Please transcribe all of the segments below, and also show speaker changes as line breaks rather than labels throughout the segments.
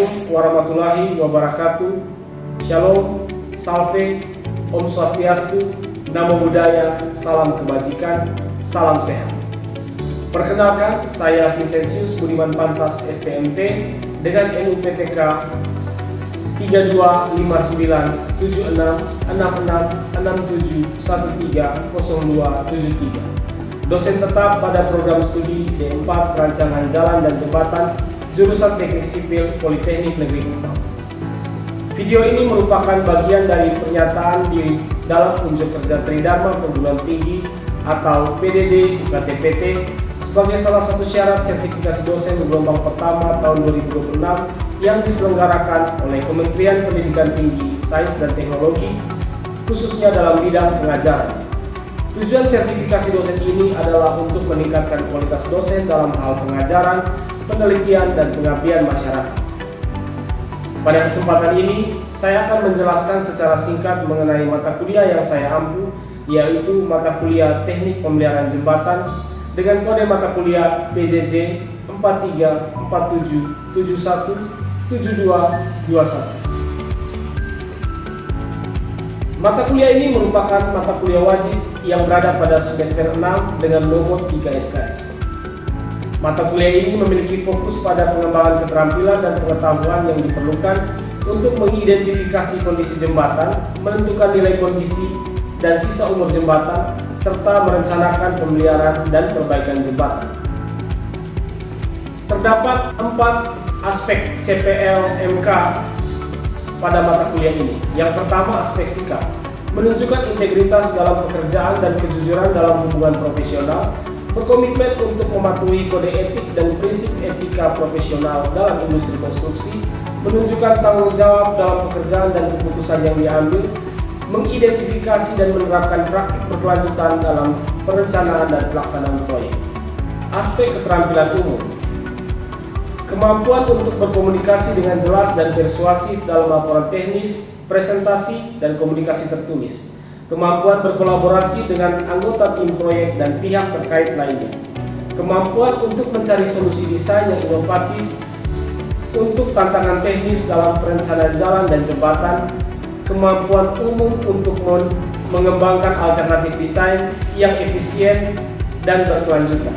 Assalamualaikum warahmatullahi wabarakatuh. Shalom, salve, Om Swastiastu, Namo Buddhaya, salam kebajikan, salam sehat. Perkenalkan, saya Vincentius Budiman Pantas STMT dengan NUPTK 3259766667130273. Dosen tetap pada program studi D4 Rancangan Jalan dan Jembatan jurusan Teknik Sipil Politeknik Negeri Kuta. Video ini merupakan bagian dari pernyataan diri dalam unjuk kerja Tridharma Perguruan Tinggi atau PDD UKT-PT sebagai salah satu syarat sertifikasi dosen gelombang pertama tahun 2026 yang diselenggarakan oleh Kementerian Pendidikan Tinggi, Sains dan Teknologi, khususnya dalam bidang pengajaran. Tujuan sertifikasi dosen ini adalah untuk meningkatkan kualitas dosen dalam hal pengajaran, penelitian, dan pengabdian masyarakat. Pada kesempatan ini, saya akan menjelaskan secara singkat mengenai mata kuliah yang saya ampu, yaitu mata kuliah Teknik Pemeliharaan Jembatan dengan kode mata kuliah PJJ 4347712221. Mata kuliah ini merupakan mata kuliah wajib yang berada pada semester 6 dengan nomor 3 SKS. Mata kuliah ini memiliki fokus pada pengembangan keterampilan dan pengetahuan yang diperlukan untuk mengidentifikasi kondisi jembatan, menentukan nilai kondisi dan sisa umur jembatan, serta merencanakan pemeliharaan dan perbaikan jembatan. Terdapat 4 aspek CPL-MK pada mata kuliah ini. Yang pertama, aspek sikap, menunjukkan integritas dalam pekerjaan dan kejujuran dalam hubungan profesional, berkomitmen untuk mematuhi kode etik dan prinsip etika profesional dalam industri konstruksi, menunjukkan tanggung jawab dalam pekerjaan dan keputusan yang diambil, mengidentifikasi dan menerapkan praktik berkelanjutan dalam perencanaan dan pelaksanaan proyek. Aspek keterampilan umum, kemampuan untuk berkomunikasi dengan jelas dan persuasif dalam laporan teknis, presentasi, dan komunikasi tertulis. Kemampuan berkolaborasi dengan anggota tim proyek dan pihak terkait lainnya. Kemampuan untuk mencari solusi desain yang inovatif untuk tantangan teknis dalam perencanaan jalan dan jembatan. Kemampuan umum untuk mengembangkan alternatif desain yang efisien dan berkelanjutan.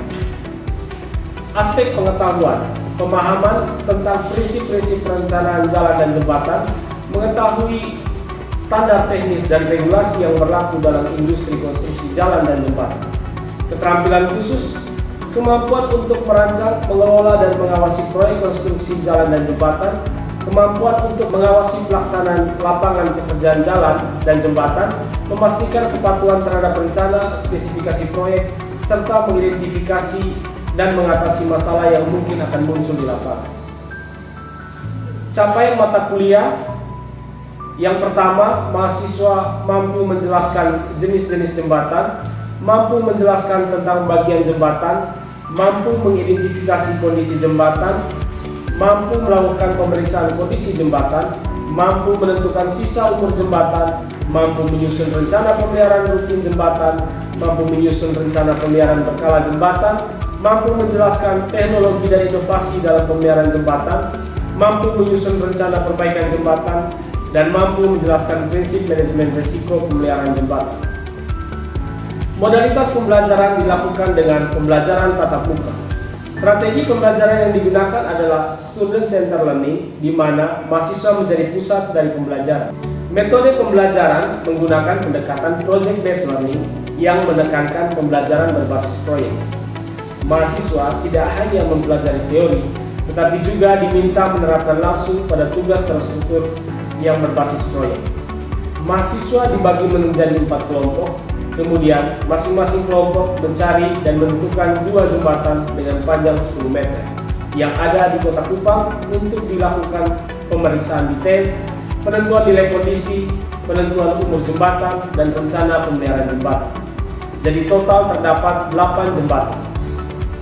Aspek pengetahuan, pemahaman tentang prinsip-prinsip perencanaan jalan dan jembatan, mengetahui standar teknis dan regulasi yang berlaku dalam industri konstruksi jalan dan jembatan. Keterampilan khusus, kemampuan untuk merancang, mengelola, dan mengawasi proyek konstruksi jalan dan jembatan, kemampuan untuk mengawasi pelaksanaan lapangan pekerjaan jalan dan jembatan, memastikan kepatuhan terhadap rencana, spesifikasi proyek, serta mengidentifikasi dan mengatasi masalah yang mungkin akan muncul di lapangan. Capaian mata kuliah. Yang pertama, mahasiswa mampu menjelaskan jenis-jenis jembatan, mampu menjelaskan tentang bagian jembatan, mampu mengidentifikasi kondisi jembatan, mampu melakukan pemeriksaan kondisi jembatan, mampu menentukan sisa umur jembatan, mampu menyusun rencana pemeliharaan rutin jembatan, mampu menyusun rencana pemeliharaan berkala jembatan, mampu menjelaskan teknologi dan inovasi dalam pemeliharaan jembatan, mampu menyusun rencana perbaikan jembatan, dan mampu menjelaskan prinsip manajemen risiko pemeliharaan jembatan. Modalitas pembelajaran dilakukan dengan pembelajaran tatap muka. Strategi pembelajaran yang digunakan adalah student center learning, di mana mahasiswa menjadi pusat dari pembelajaran. Metode pembelajaran menggunakan pendekatan project based learning yang menekankan pembelajaran berbasis proyek. Mahasiswa tidak hanya mempelajari teori, tetapi juga diminta menerapkan langsung pada tugas terstruktur yang berbasis proyek. Mahasiswa dibagi menjadi 4 kelompok, kemudian masing-masing kelompok mencari dan menentukan 2 jembatan dengan panjang 10 meter yang ada di Kota Kupang untuk dilakukan pemeriksaan detail, penentuan nilai kondisi, penentuan umur jembatan, dan rencana pemeliharaan jembatan. Jadi total terdapat 8 jembatan.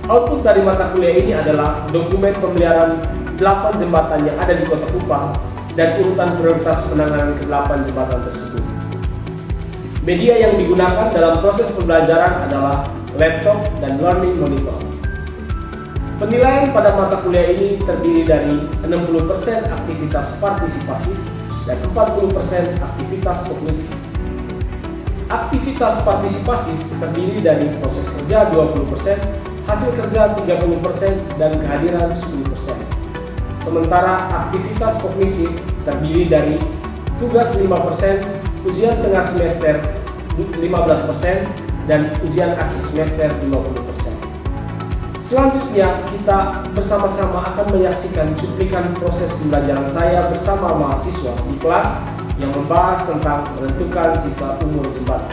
Output dari mata kuliah ini adalah dokumen pemeliharaan 8 jembatan yang ada di Kota Kupang dan urutan prioritas penanganan ke-8 jembatan tersebut. Media yang digunakan dalam proses pembelajaran adalah laptop dan learning monitor. Penilaian pada mata kuliah ini terdiri dari 60% aktivitas partisipasi dan 40% aktivitas kognitif. Aktivitas partisipasi terdiri dari proses kerja 20%, hasil kerja 30%, dan kehadiran 10%. Sementara aktivitas kognitif terdiri dari tugas 5%, ujian tengah semester 15%, dan ujian akhir semester 50%. Selanjutnya, kita bersama-sama akan menyaksikan cuplikan proses pembelajaran saya bersama mahasiswa di kelas yang membahas tentang menentukan sisa umur jembatan.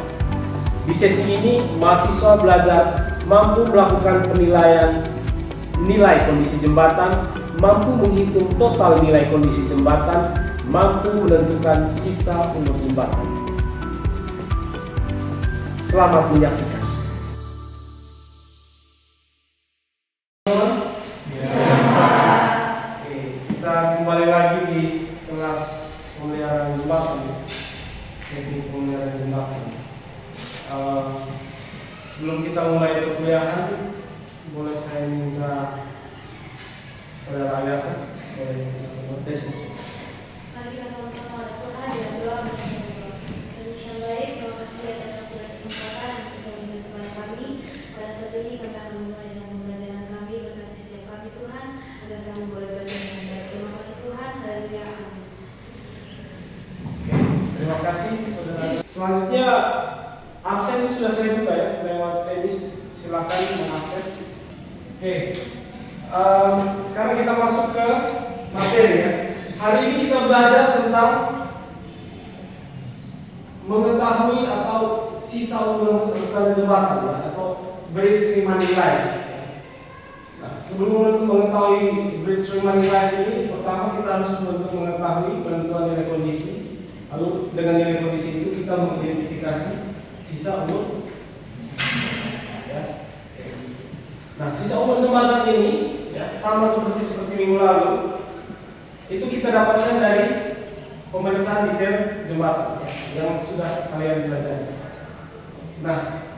Di sesi ini, mahasiswa belajar mampu melakukan penilaian nilai kondisi jembatan, mampu menghitung total nilai kondisi jembatan, mampu menentukan sisa umur jembatan. Selamat menyaksikan. Kita kembali lagi di kelas pemeliharaan jembatan, teknik pemeliharaan jembatan. Sebelum kita mulai perkuliahan, boleh saya minta saudara lihat deskripsi.
Mari kita sama-sama berdoa dan doa yang baik. Terima kasih atas waktu dan kesempatan yang sudah memberi kepada kami. Pada saat ini kami akan memulai dengan pembelajaran kami. Berkati setiap kami Tuhan, agar kami boleh belajar dengan baik. Terima kasih Tuhan. Haleluya. Amin.
Terima kasih saudara. Selanjutnya absen sudah saya buka ya lewat Edis. Silakan mengakses. Oke. Sekarang kita masuk ke materi ya. Hari ini kita belajar tentang mengetahui atau sisa umur jembatan ya, atau bridge remaining life. Nah, sebelum mengetahui bridge remaining life ini, pertama kita harus mengetahui penentuan nilai kondisi. Lalu dengan nilai kondisi itu kita mengidentifikasi sisa umur. Ya. Nah, sisa umur jembatan ini ya, sama seperti minggu lalu. Itu kita dapatkan dari pemeriksaan detail jembatan ya, yang sudah kalian belajar. Nah,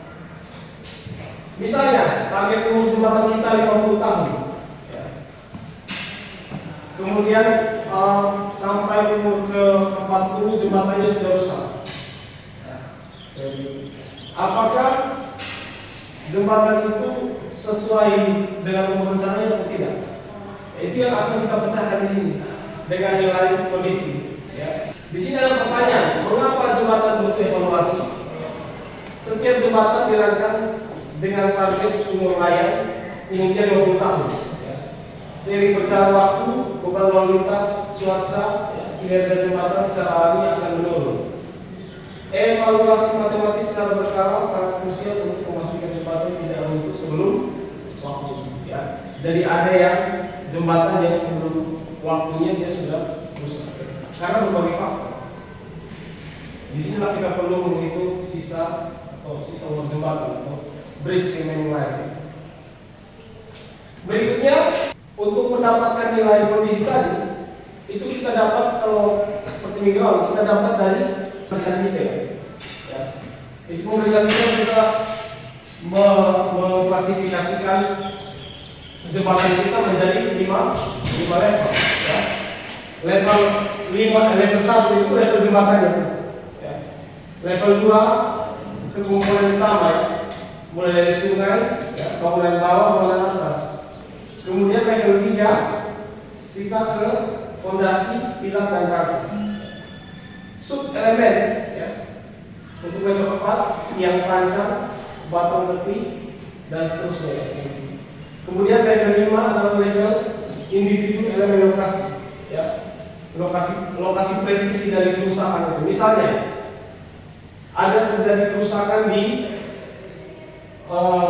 misalnya target umur jembatan kita 50 tahun ya. Kemudian sampai umur ke 40 jembatannya sudah rusak ya. Jadi, apakah jembatan itu sesuai dengan umur rencananya atau tidak? Itu yang akan kita pecahkan di sini dengan nilai kondisi. Ya. Di sini ada pertanyaan, mengapa jembatan butuh evaluasi? Setiap jembatan dirancang dengan target umur layak umumnya 20 tahun. Ya. Seiring berjalan waktu, beban lalu lintas, cuaca, ya, kinerja jembatan secara alami akan menurun. Evaluasi matematis secara berkala sangat krusial untuk memastikan jembatan tidak runtuh sebelum waktu. Ya. Jadi ada yang jembatan yang sebelum waktunya dia sudah rusak karena berbagai faktor. Di sinilah kita perlu menghitung sisa umur jembatan atau bridge remaining life. Berikutnya, untuk mendapatkan nilai kondisi tadi, itu kita dapat kalau seperti minggu lalu kita dapat dari pemeriksaan detail. Ya. Itu pemeriksaan detail kita mengklasifikasikan jembatan kita menjadi 5 level ya. Level 1 itu level jembatannya ya. Level 2 kekumpulan utama ya. Mulai dari sungai ya, bangunan bawah, bangunan atas. Kemudian level 3 kita ke fondasi, pilar dan rangka. Sub elemen ya. Untuk level 4 yang panjang, batang tepi dan seterusnya. Kemudian level 5 adalah level individu elemen lokasi ya. Lokasi presisi dari kerusakan itu. Misalnya ada terjadi kerusakan di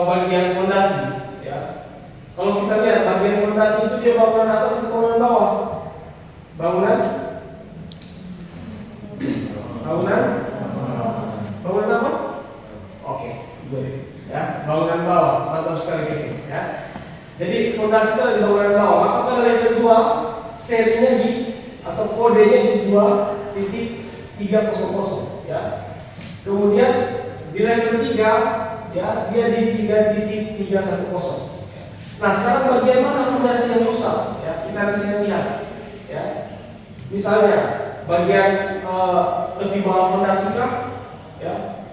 bagian fondasi ya. Kalau kita lihat bagian fondasi itu dia bangunan atas atau bangunan bawah? Bangunan apa? Oke, boleh. Ya, bangunan bawah, mantap sekali gitu ya. Jadi fondasi itu ada di bangunan bawah. Maka pada level 2 serinya di atau kodenya di 2.300 ya. Kemudian di level 3 ya dia di 3.310. Nah, sekarang bagian mana fondasi yang rusak? Ya, kita bisa lihat. Ya, misalnya bagian tepi bawah fondasi kah? Ya.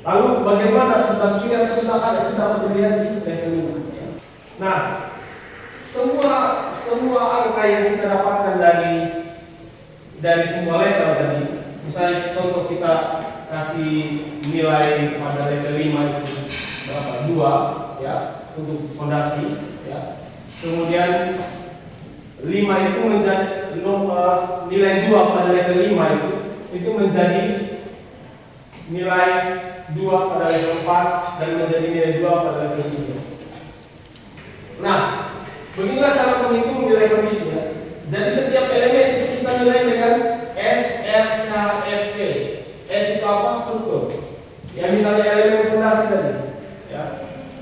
Lalu bagaimana sebelah kiri atau sebelah kanan kita dapat dilihat di level 5. Ya. Nah, semua angka yang kita dapatkan dari semua level tadi, misalnya contoh kita kasih nilai pada level 5 itu berapa? 2 ya untuk fondasi ya. Kemudian 5 itu menjadi nilai 2 pada level 5 itu menjadi nilai 2 pada level 4 dan menjadi nilai 2 pada level 3. Nah, beginilah cara menghitung nilai kondisi ya. Jadi setiap elemen itu kita nilai dengan S, R, K, F, P. S itu apa? Struktur. Ya, misalnya elemen fondasi tadi. Ya,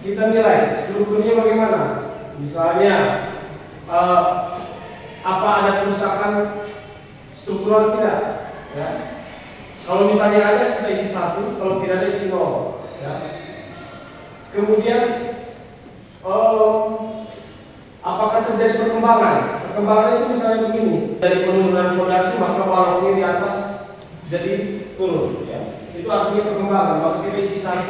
kita nilai strukturnya bagaimana. Misalnya apa ada kerusakan struktural tidak? Ya. Kalau misalnya ada, kita isi 1, kalau tidak ada isi 0. Ya. Kemudian apakah terjadi perkembangan? Perkembangan itu misalnya begini, dari penurunan fondasi maka bawahnya di atas jadi turun. Ya. Itu artinya perkembangan. Maka kita isi 1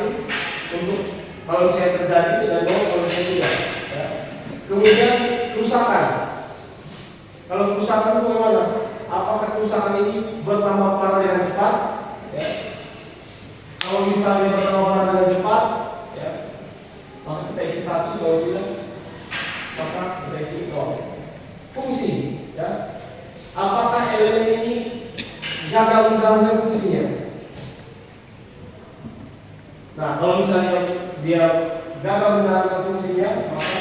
untuk kalau misalnya terjadi dan 0 kalau misalnya tidak. Ya. Kemudian kerusakan. Kalau kerusakan itu bagaimana? Apakah kerusakan ini bertambah parah dengan cepat? Ya. Kalau misalnya bertambah parah dengan cepat, ya, maka kita isi 1. Kalau tidak, maka kita isi 0. Fungsi, ya. Apakah elemen ini gagal menjalankan fungsinya? Nah, kalau misalnya dia gagal menjalankan fungsinya, maka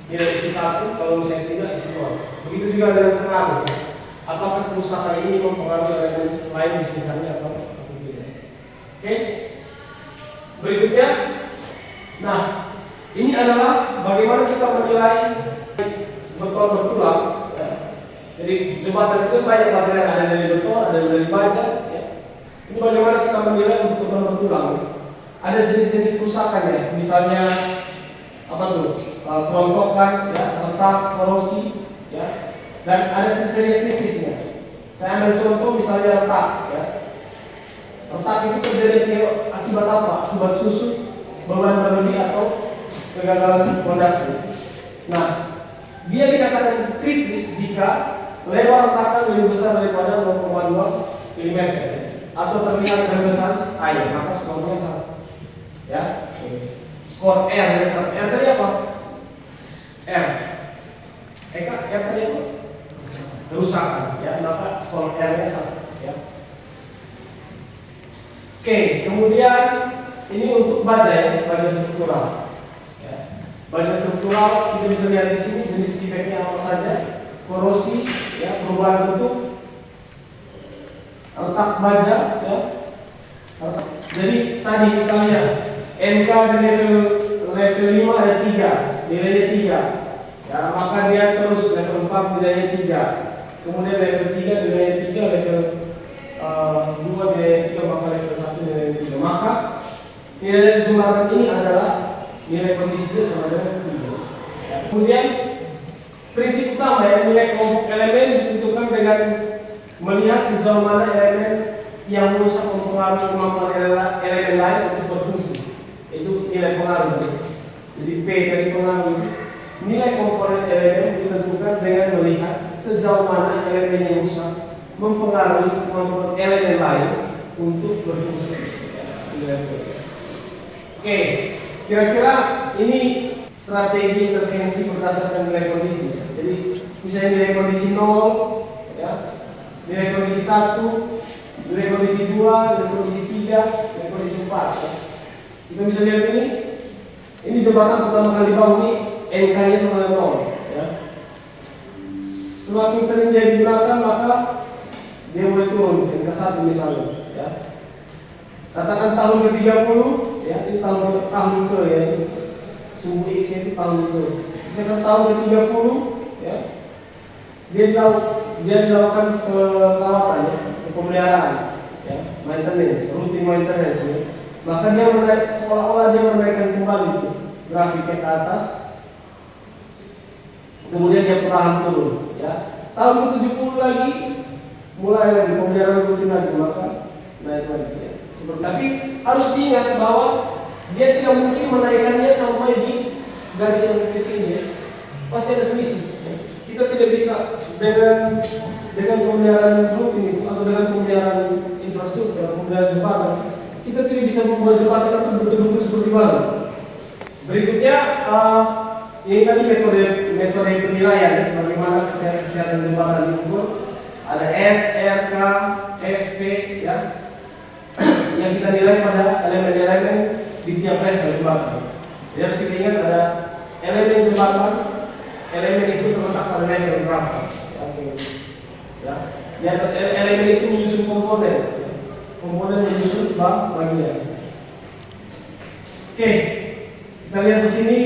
nilai isi 1. Kalau misalnya tidak, isi 0. Begitu juga dengan pengaruh. Apakah kerusakan ini mempengaruhi elemen lain di sekitarnya atau tidak? Oke. Berikutnya, nah ini adalah bagaimana kita menilai beton bertulang. Ya. Jadi jembatan itu banyak material, ada dari beton, ada dari baja. Ya. Ini bagaimana kita menilai untuk beton bertulang. Ada jenis-jenis kerusakan ya, misalnya apa tuh? Kerontokan, ya, retak, korosi, ya. Dan ada kriteria kritisnya. Saya ambil contoh misalnya retak, ya. Retak itu terjadi akibat apa? Akibat susut, beban berlebih atau kegagalan fondasi. Nah, dia dikatakan kritis jika lebar retakan lebih besar daripada 0,2 mm atau terlihat berbesan air, maka skornya 1. Ya, skor R dari 1. R tadi apa? R. R tadi apa? Kerusakan, ya, maka skor R-nya 1, ya. Oke, kemudian ini untuk baja ya, baja struktural. Ya. Baja struktural kita bisa lihat di sini jenis defeknya apa saja, korosi, ya, perubahan bentuk, retak baja, ya. Jadi tadi misalnya NK di level 5 ada 3, nilainya 3. Ya, maka dia terus level 4 nilainya 3. Kemudian level 3 nilainya 3, level 2 nilainya 3, maka level 1 nilainya 3. Maka nilai jembatan ini adalah nilai kondisi sama dengan 3. Ya. Kemudian prinsip utama ya, nilai kelompok elemen ditentukan dengan melihat sejauh mana elemen yang merusak mempengaruhi kemampuan elemen lain untuk berfungsi. Itu nilai pengaruh. Jadi P dari pengaruh. Nilai komponen elemen ditentukan dengan melihat sejauh mana elemen yang rusak mempengaruhi kemampuan elemen lain untuk berfungsi. Oke, kira-kira ini strategi intervensi berdasarkan nilai kondisi. Jadi misalnya nilai kondisi 0, ya, nilai kondisi 1, nilai kondisi 2, nilai kondisi 3, nilai kondisi 4. Ya. Kita bisa lihat ini. Ini jembatan pertama kali dibangun ini. NK-nya sama dengan 0, ya. Semakin sering dia digunakan maka dia mulai turun, NK 1 misalnya, ya. Katakan tahun ke-30, ya, ini tahun ke, ya, suhu X itu tahun ke. Misalkan tahun ke-30, ya, dia dilakukan perawatan, ya, pemeliharaan, ya, maintenance, routine maintenance, ya. Maka dia seolah-olah dia menaikkan kembali grafiknya ke atas, kemudian dia perlahan turun. Ya. Tahun ke-70 lagi mulai lagi pemeliharaan rutin lagi, maka naik lagi. Ya. Tapi harus diingat bahwa dia tidak mungkin menaikkannya sampai di garis yang titik ini. Ya. Pasti ada selisih. Ya. Kita tidak bisa dengan pemeliharaan rutin itu atau dengan pemeliharaan infrastruktur, pemeliharaan jembatan, kita tidak bisa membuat jembatan itu betul-betul seperti baru. Berikutnya, ini tadi metode penilaian bagaimana kesehatan jembatan diukur. Ada S, R, K, F, P, ya, yang kita nilai pada elemen-elemen di tiap level jembatan. Jadi harus kita ingat ada elemen jembatan, elemen itu terletak pada level berapa. Ya. Di atas elemen itu menyusun komponen, komponen menyusun bagian. Oke, kita lihat di sini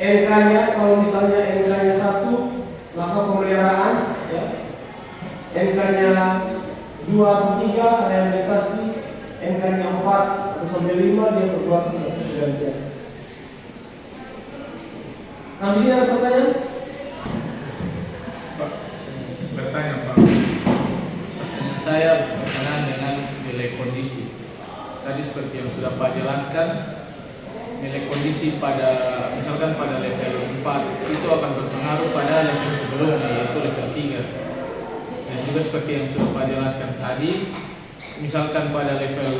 NK-nya. Kalau misalnya NK-nya 1, maka pemeliharaan, ya. NK-nya 2 atau 3 rehabilitasi, NK-nya 4 atau sampai 5 dia perbuatan pergantian. Sampai sini ada pertanyaan?
Bertanya Pak, pertanyaan saya berkenaan dengan nilai kondisi. Tadi seperti yang sudah Pak jelaskan, nilai kondisi pada misalkan pada level 4 itu akan berpengaruh pada level sebelumnya, yaitu level 3. Dan juga seperti yang sudah Pak jelaskan tadi, misalkan pada level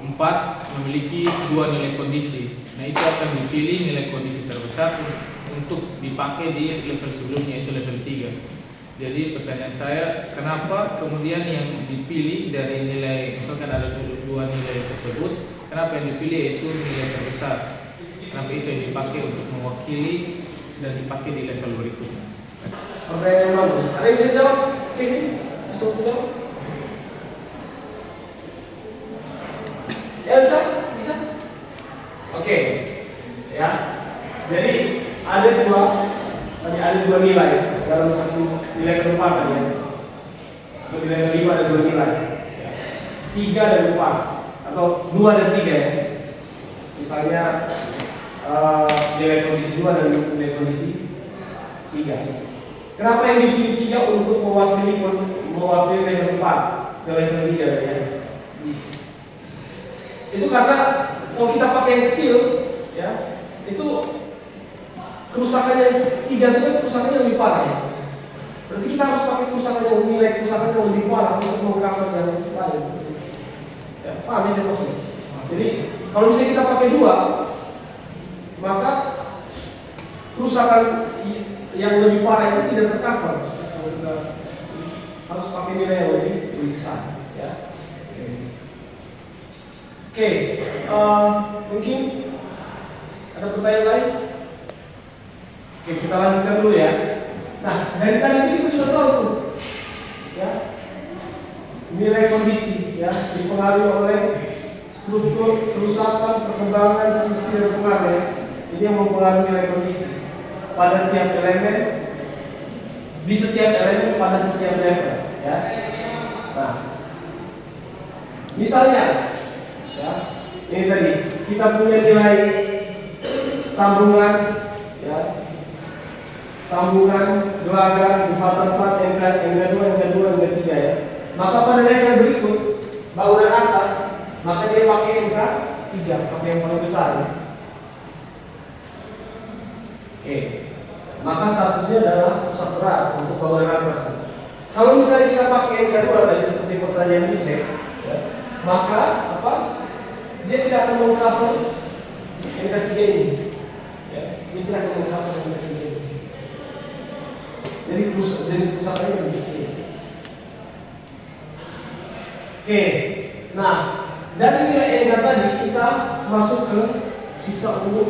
4 memiliki 2 nilai kondisi. Nah, itu akan dipilih nilai kondisi terbesar untuk dipakai di level sebelumnya, yaitu level 3. Jadi pertanyaan saya, kenapa kemudian yang dipilih dari nilai, misalkan ada 2 nilai tersebut, kenapa yang dipilih itu nilai terbesar? Kenapa itu yang dipakai untuk mewakili dan dipakai di level berikutnya?
Pertanyaan yang bagus. Ada yang bisa jawab? Kevin? Bisa jawab? Ya bisa? Bisa? Oke. Ya. Jadi ada dua nilai dalam satu nilai keempat tadi ya. Untuk nilai kelima ada 2 nilai. 3 dan 4 atau 2 dan 3 ya. Misalnya nilai kondisi 2 dan nilai kondisi 3. Kenapa yang dipilih 3 untuk mewakili level 4 ke level 3 ya? Itu karena kalau kita pakai yang kecil ya, itu kerusakannya 3 itu kan kerusakannya lebih parah ya. Berarti kita harus pakai kerusakan yang nilai kerusakan yang lebih parah untuk mengcover yang lain. Ya, paham ya saya maksudnya? Jadi kalau misalnya kita pakai 2, maka kerusakan yang lebih parah itu tidak tercover. Kita harus pakai nilai yang lebih besar. Ya. Oke, mungkin ada pertanyaan lain? Oke, kita lanjutkan dulu ya. Nah, dari tadi kita sudah tahu tuh, ya, nilai kondisi ya dipengaruhi oleh struktur, kerusakan, perkembangan, fungsi dan pengaruh. Ini yang mempengaruhi nilai kondisi pada tiap elemen, di setiap elemen pada setiap level. Ya. Nah, misalnya, ya, ini tadi kita punya nilai sambungan, ya. Sambungan, gelagar, jembatan 4, NK2, NK2, NK3 ya. Maka pada level berikut, bangunan atas, maka dia pakai NK3, pakai yang paling besar ya. Oke. Maka statusnya adalah rusak berat untuk bangunan atas. Kalau misalnya kita pakai NK2 tadi seperti pertanyaan ini cek, ya, maka apa? Dia tidak akan mengcover NK3 ini. Ya, dia tidak akan mengcover NK3 ini. Jadi jenis kerusakannya lebih kecil. Oke, nah dari nilai NK tadi kita masuk ke sisa umur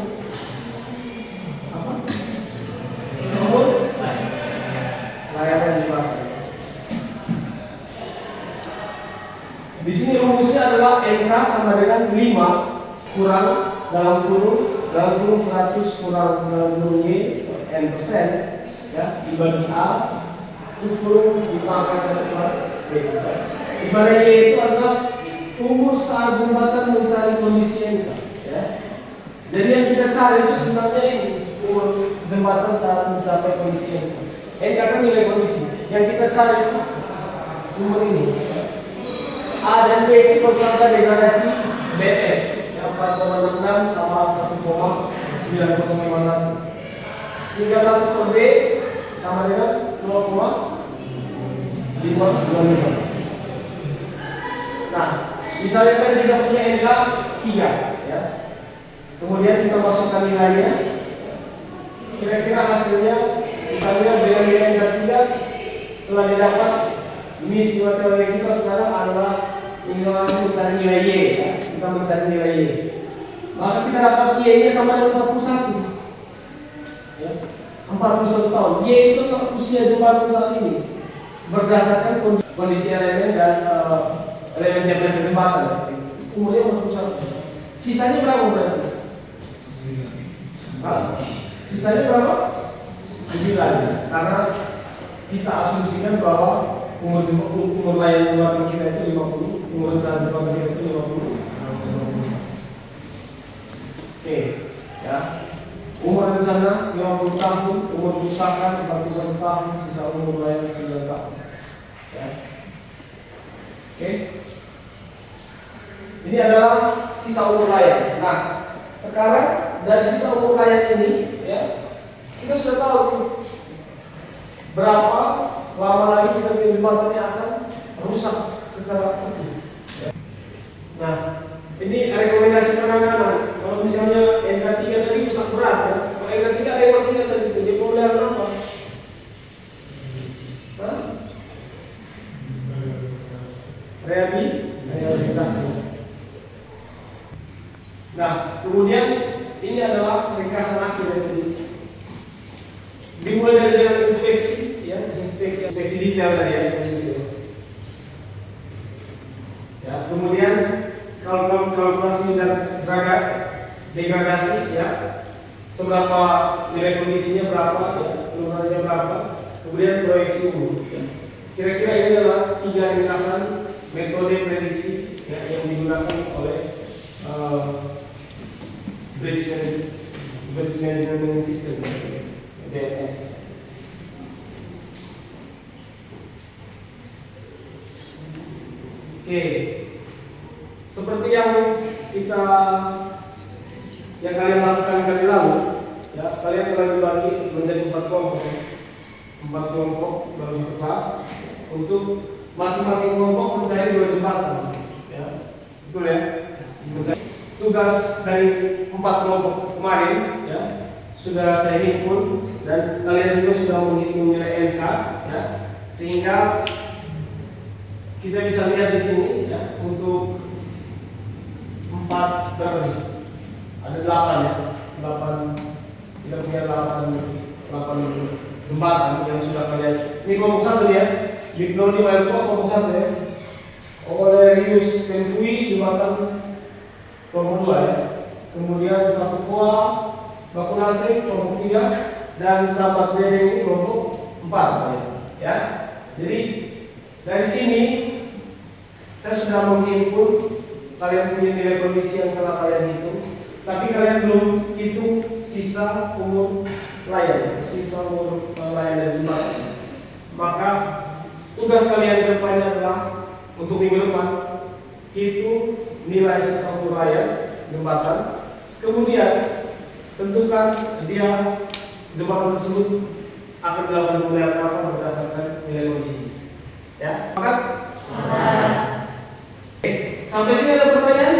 apa? Umur layanan dipakai. Di sini rumusnya adalah NK sama dengan 5 kurang dalam kurung 100 kurang dalam kurung Y N persen. Ya, dibagi A itu kurung ditambahkan 1 per B. Ibaratnya itu adalah umur saat jembatan mencari kondisi NK. Ya. Jadi yang kita cari itu sebenarnya ini umur jembatan saat mencapai kondisi ini. NK kan nilai kondisi. Yang kita cari itu umur ini. A dan B itu konstanta degradasi BS 4,66 sama 1,9051. Sehingga 1 per B sama dengan 0,525. Nah, misalnya kan kita punya NK 3 ya. Kemudian kita masukkan nilainya. Kira-kira hasilnya misalnya dengan nilai NK 3 telah didapat. Misi materi kita sekarang adalah mencari nilai Y ya. Kita mencari nilai Y. Maka kita dapat Y nya sama dengan 41 ya. 41 tahun. Y itu usia jembatan saat ini berdasarkan kondisi elemen dan elemen tiap jembatan. Umurnya 41. Sisanya berapa berarti? Sisanya berapa? 9. Karena kita asumsikan bahwa umur layar jembatan kita itu 50, umur rencana jembatan kita itu 50. Oke, ya. Umur rencana 50 tahun, umur kerusakan 41 tahun, sisa umur layar 9 tahun. Ya. Oke. Ini adalah sisa umur layar. Nah, sekarang dari sisa umur layar ini, ya, kita sudah tahu berapa lama lagi kita punya jembatannya akan rusak secara utuh. Ya. Nah, ini rekomendasi penanganan. Kalau misalnya NK3 tadi rusak berat, ya. Kalau NK3 ada yang masih ingat tadi, jadi pemeliharaan apa? Rehabilitasi. Nah, kemudian ini adalah ringkasan akhir dari dimulai dari yang inspeksi, ya, inspeksi detail tadi ya, ya. Kemudian kalau kalkulasi dan degradasi, ya, seberapa nilai kondisinya berapa, ya, keluarannya berapa, kemudian proyeksi umur. Ya. Kira-kira ini adalah 3 ringkasan metode prediksi ya, yang digunakan oleh bridge management system BMS. Oke, seperti yang kalian lakukan kali lalu, ya, kalian telah dibagi menjadi 4 kelompok dalam satu kelas untuk masing-masing kelompok mencari 2 jembatan, ya, betul ya. Tugas dari 4 kelompok kemarin, ya, sudah saya himpun dan kalian juga sudah menghitung nilai NK, ya, sehingga kita bisa lihat di sini, ya, untuk 4 berapa nih? Ada 8 ya, 8 kita punya 8 jembatan yang sudah kalian. Ini kelompok 1 ya, Bignoni Wairpo kelompok 1 ya. Olerius Kentui jembatan kelompok 2 ya. Kemudian Pakukua, Bakunase kelompok 3 dan Sahabat Dede ini kelompok 4 ya. Jadi dari sini saya sudah menghimpun kalian punya nilai kondisi yang telah kalian hitung, tapi kalian belum hitung sisa umur layar dan jembatan. Maka tugas kalian ke depannya adalah untuk minggu depan hitung nilai sisa umur layar jembatan, kemudian tentukan dia jembatan tersebut akan dilakukan pemeliharaan apa berdasarkan nilai kondisi. Ya, maka sampai sini ada pertanyaan?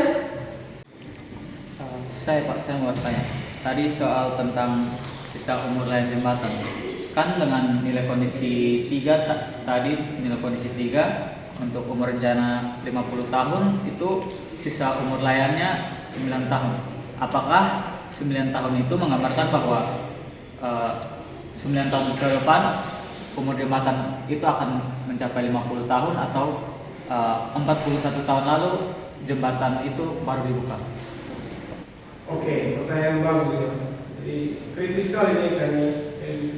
Saya mau bertanya. Tadi soal tentang sisa umur layar jembatan. Kan dengan nilai kondisi 3 tadi nilai kondisi 3 untuk umur rencana 50 tahun itu sisa umur layarnya 9 tahun. Apakah 9 tahun itu menggambarkan bahwa 9 tahun ke depan umur jembatan itu akan mencapai 50 tahun atau 41 tahun lalu jembatan itu baru dibuka?
Oke, pertanyaan bagus ya. Jadi kritis sekali nih kan.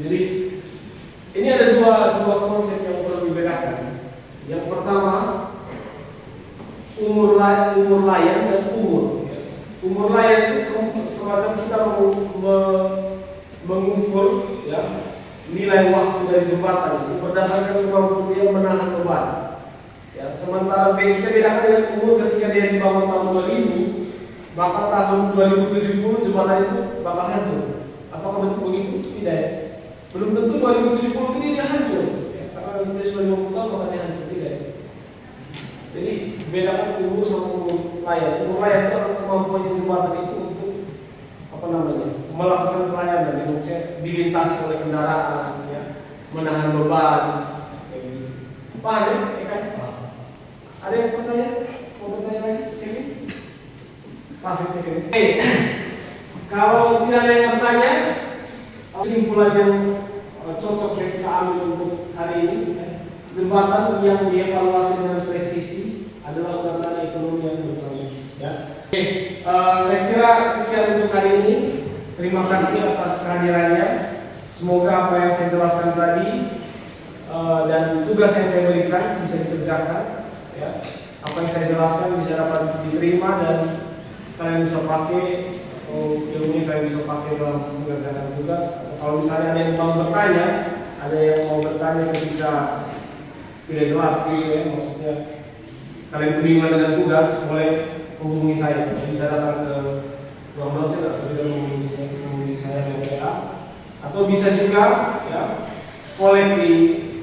Jadi ini ada dua konsep yang perlu dibedakan. Yang pertama umur layar dan umur. umur layak itu semacam kita mengukur ya nilai waktu dari jembatan itu berdasarkan kemampuan dia menahan beban. Ya, sementara kita bedakan dengan umur ketika dia dibangun tahun 2000, maka tahun 2070 jembatan itu bakal hancur. Apakah betul begitu? Tidak ya. Belum tentu 2070 ini dia hancur. Ya, karena dia sudah 50 tahun maka dia hancur, tidak ya. Jadi bedakan umur sama umur layak. Umur layak itu adalah kemampuan jembatan itu untuk melakukan pelayanan, maksudnya dilintasi oleh kendaraan, ya, menahan beban. Paham ya? Kan? Ada yang bertanya? Mau bertanya lagi, Kevin? Pasif Kevin. Oke. Kalau tidak ada yang bertanya, kesimpulan yang cocok yang kita ambil untuk hari ini, jembatan yang dievaluasi dengan presisi adalah jembatan ekonomi yang berkelanjutan. Ya. Oke, saya kira sekian untuk hari ini. Terima kasih atas kehadirannya. Semoga apa yang saya jelaskan tadi dan tugas yang saya berikan bisa dikerjakan. Ya. Apa yang saya jelaskan bisa dapat diterima dan kalian bisa pakai ilmu ini kalian bisa pakai dalam mengerjakan tugas. Kalau misalnya ada yang mau bertanya, ada yang mau bertanya ketika tidak jelas gitu ya, maksudnya kalian kebingungan dengan tugas, boleh hubungi saya. Bisa datang ke ruang dosen atau juga menghubungi saya di WA, atau bisa juga ya kolek di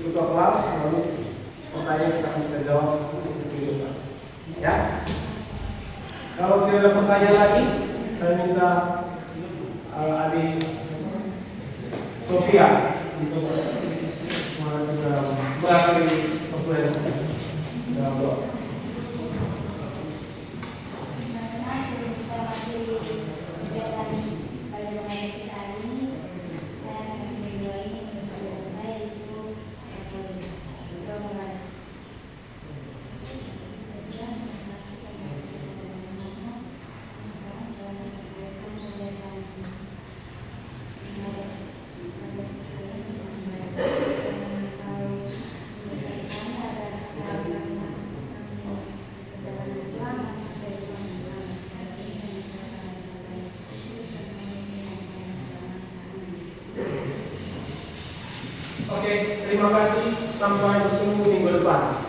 ketua kelas, lalu pertanyaan kita akan kita jawab untuk video ya. Kalau tidak ada pertanyaan lagi, saya minta adik Sofia untuk mengakhiri perkuliahan dalam doa. Oke, terima kasih. Sampai bertemu minggu depan.